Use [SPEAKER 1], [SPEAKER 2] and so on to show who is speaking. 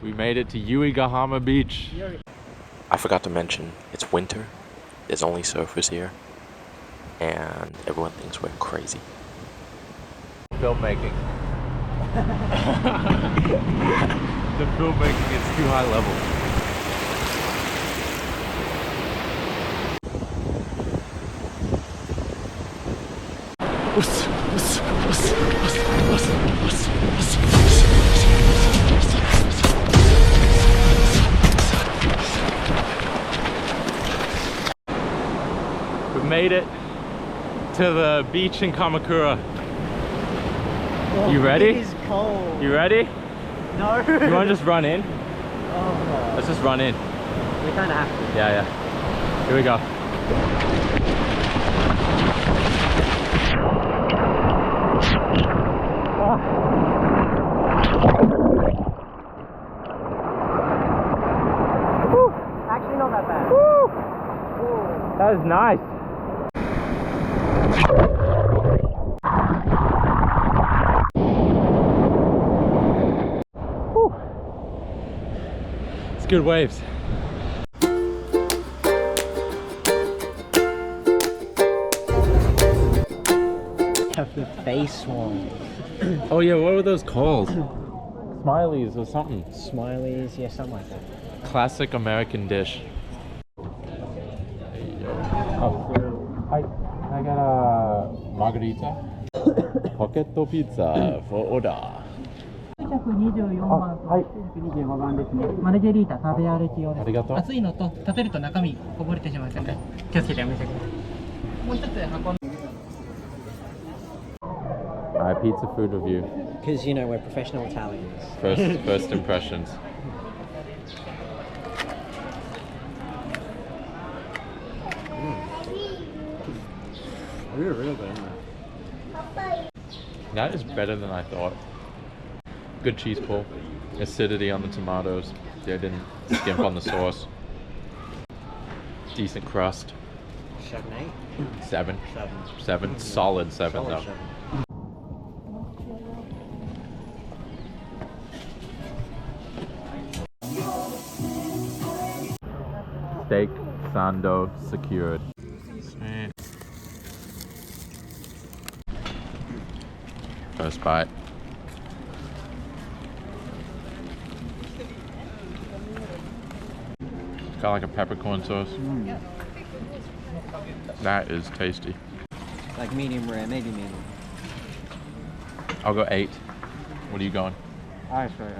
[SPEAKER 1] We made it to Yuigahama Beach. I forgot to mention, it's winter. There's only surfers here. And everyone thinks we're crazy. Filmmaking. The filmmaking is too high level. We made it to the beach in Kamakura.
[SPEAKER 2] Oh,
[SPEAKER 1] you ready?
[SPEAKER 2] It is cold.
[SPEAKER 1] You ready?
[SPEAKER 2] No.
[SPEAKER 1] You want to just run in?
[SPEAKER 2] Oh.
[SPEAKER 1] Let's just run in.
[SPEAKER 2] We kind of have to.
[SPEAKER 1] Yeah, yeah. Here we go.
[SPEAKER 2] Actually, not that bad.
[SPEAKER 1] Woo. That was nice. Woo. It's good waves.
[SPEAKER 2] Have the face one.
[SPEAKER 1] Oh yeah, what were those called? Smileys or something.
[SPEAKER 2] Smileys, yeah, something like that.
[SPEAKER 1] Classic American dish. Oh, hi. I got a margarita. Pocket pizza for order.
[SPEAKER 3] 124番と125番ですね。マルゲリータ食べ歩き用です。
[SPEAKER 1] ありがとう。
[SPEAKER 3] 熱いのと立てると中身こぼれてしまうので気をつけてお召し上がりください。もう一つ運んで。
[SPEAKER 1] Alright, pizza food review.
[SPEAKER 2] Because, you know, we're professional Italians.
[SPEAKER 1] First impressions.
[SPEAKER 2] Really good.
[SPEAKER 1] That is better than I thought. Good cheese pull. Acidity on the tomatoes. They didn't skimp on the sauce. Decent crust.
[SPEAKER 2] 7, 8?
[SPEAKER 1] 7. Solid 7 though.
[SPEAKER 2] 7.
[SPEAKER 1] Steak sando secured. Sweet. First bite. Got like a peppercorn sauce. That is tasty.
[SPEAKER 2] Like medium rare, maybe medium.
[SPEAKER 1] I'll go 8. What are you going?
[SPEAKER 2] Alright, sorry.